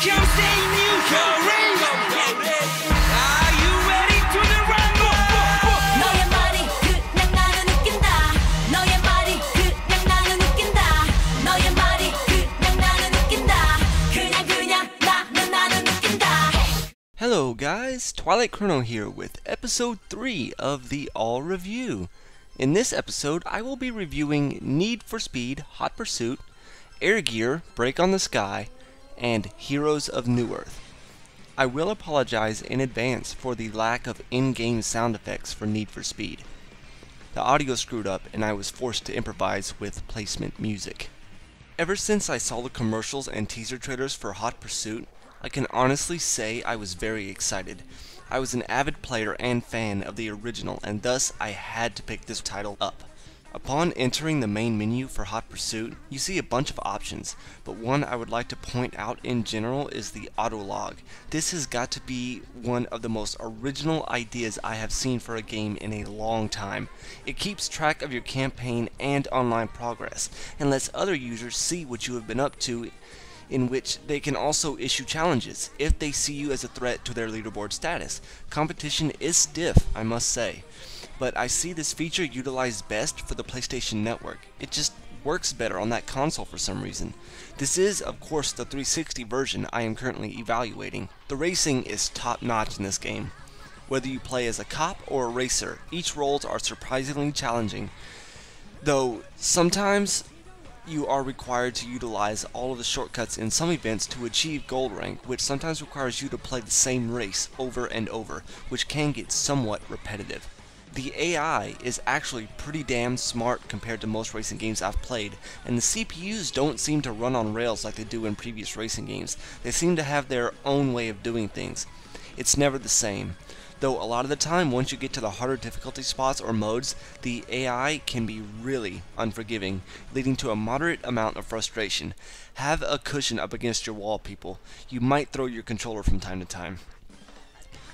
comes the new hero. Are you ready to the rumble? 너의 말이 그냥 나는 웃긴다. 너의 말이 그냥 나는 웃긴다. 너의 말이 그냥 나는 웃긴다. 그냥 나는 웃긴다. Hello guys, Twilight Chrono here with episode 3 of the All Review. In this episode, I will be reviewing Need for Speed Hot Pursuit, Air Gear Break on the Sky, and Heroes of Newerth. I will apologize in advance for the lack of in-game sound effects for Need for Speed. The audio screwed up and I was forced to improvise with placement music. Ever since I saw the commercials and teaser trailers for Hot Pursuit, I can honestly say I was very excited. I was an avid player and fan of the original, and thus I had to pick this title up. Upon entering the main menu for Hot Pursuit, you see a bunch of options, but one I would like to point out in general is the autolog. This has got to be one of the most original ideas I have seen for a game in a long time. It keeps track of your campaign and online progress, and lets other users see what you have been up to, in which they can also issue challenges if they see you as a threat to their leaderboard status. Competition is stiff, I must say, but I see this feature utilized best for the PlayStation Network. It just works better on that console for some reason. This is, of course, the 360 version I am currently evaluating. The racing is top-notch in this game. Whether you play as a cop or a racer, each roles are surprisingly challenging, though sometimes you are required to utilize all of the shortcuts in some events to achieve gold rank, which sometimes requires you to play the same race over and over, which can get somewhat repetitive. The AI is actually pretty damn smart compared to most racing games I've played, and the CPUs don't seem to run on rails like they do in previous racing games. They seem to have their own way of doing things. It's never the same. Though a lot of the time, once you get to the harder difficulty spots or modes, the AI can be really unforgiving, leading to a moderate amount of frustration. Have a cushion up against your wall, people. You might throw your controller from time to time.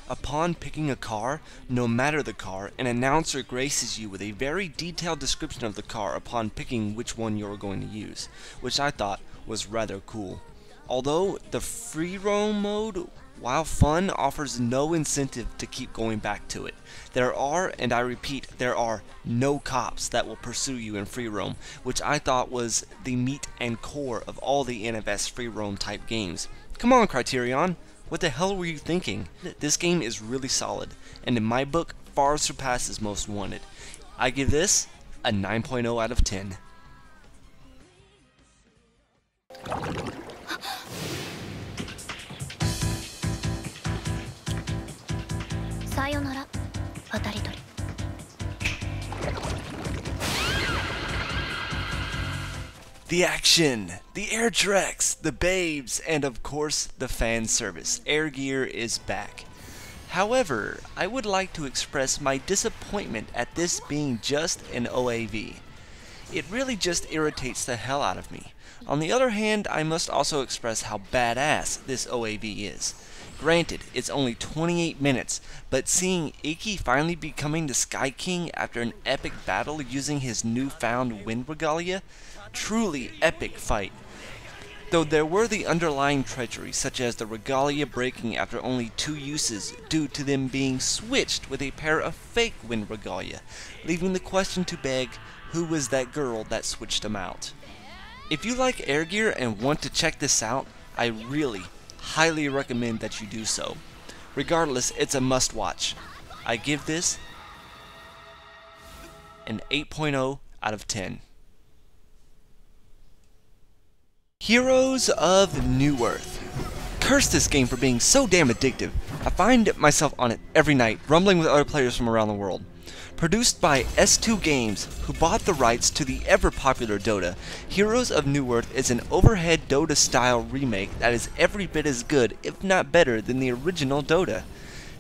Upon picking a car, no matter the car, an announcer graces you with a very detailed description of the car upon picking which one you're going to use, which I thought was rather cool. Although the free roam mode, while fun, offers no incentive to keep going back to it. There are, and I repeat, there are no cops that will pursue you in free roam, which I thought was the meat and core of all the NFS free roam type games. Come on, Criterion! What the hell were you thinking? This game is really solid, and in my book, far surpasses Most Wanted. I give this a 9.0 out of 10. 사요나라, 와타리토리. The action, the air treks, the babes, and of course the fan service. Air Gear is back. However, I would like to express my disappointment at this being just an OAV. It really just irritates the hell out of me. On the other hand, I must also express how badass this OAV is. Granted, it's only 28 minutes, but seeing Iki finally becoming the Sky King after an epic battle using his newfound wind regalia, truly epic fight. Though there were the underlying treachery, such as the regalia breaking after only 2 uses due to them being switched with a pair of fake wind regalia, leaving the question to beg, who was that girl that switched them out? If you like Air Gear and want to check this out, I really highly recommend that you do so. Regardless, it's a must watch. I give this an 8.0 out of 10. Heroes of Newerth. Curse this game for being so damn addictive. I find myself on it every night, rumbling with other players from around the world. Produced by S2 Games, who bought the rights to the ever-popular Dota, Heroes of Newerth is an overhead Dota-style remake that is every bit as good, if not better, than the original Dota.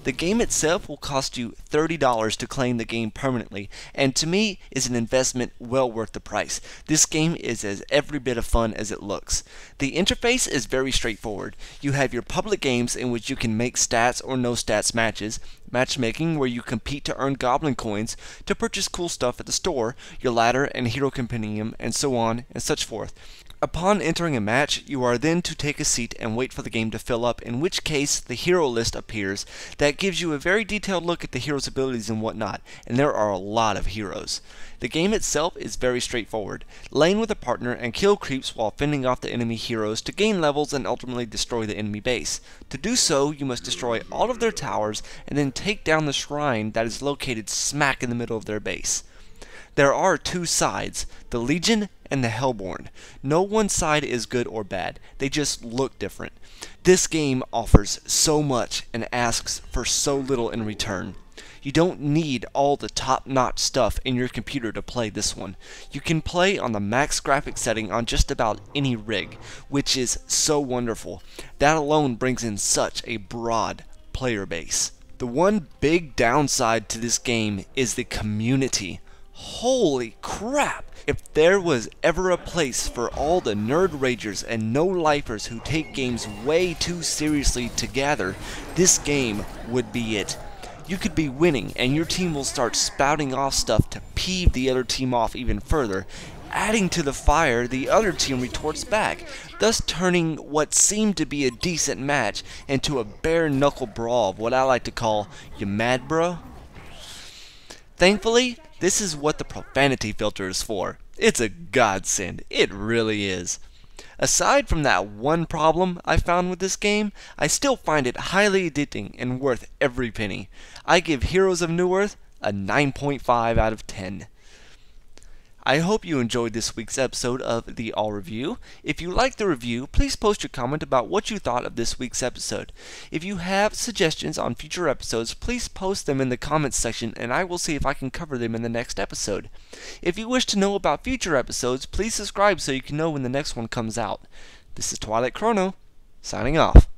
The game itself will cost you $30 to claim the game permanently, and to me is an investment well worth the price. This game is as every bit of fun as it looks. The interface is very straightforward. You have your public games in which you can make stats or no stats matches, matchmaking where you compete to earn goblin coins to purchase cool stuff at the store, your ladder and hero compendium, and so on and such forth. Upon entering a match, you are then to take a seat and wait for the game to fill up, in which case the hero list appears that gives you a very detailed look at the hero's abilities and whatnot, and there are a lot of heroes. The game itself is very straightforward. Lane with a partner and kill creeps while fending off the enemy heroes to gain levels and ultimately destroy the enemy base. To do so, you must destroy all of their towers and then take down the shrine that is located smack in the middle of their base. There are two sides, the Legion and the Hellborn. No one side is good or bad, they just look different. This game offers so much and asks for so little in return. You don't need all the top-notch stuff in your computer to play this one. You can play on the max graphics setting on just about any rig, which is so wonderful. That alone brings in such a broad player base. The one big downside to this game is the community. Holy crap! If there was ever a place for all the nerd ragers and no-lifers who take games way too seriously to gather, this game would be it. You could be winning and your team will start spouting off stuff to peeve the other team off even further. Adding to the fire, the other team retorts back, thus turning what seemed to be a decent match into a bare-knuckle brawl of what I like to call, "You mad, bro?" Thankfully, this is what the profanity filter is for. It's a godsend. It really is. Aside from that one problem I found with this game, I still find it highly addicting and worth every penny. I give Heroes of Newerth a 9.5 out of 10. I hope you enjoyed this week's episode of The All Review. If you liked the review, please post your comment about what you thought of this week's episode. If you have suggestions on future episodes, please post them in the comments section and I will see if I can cover them in the next episode. If you wish to know about future episodes, please subscribe so you can know when the next one comes out. This is Twilight Chrono, signing off.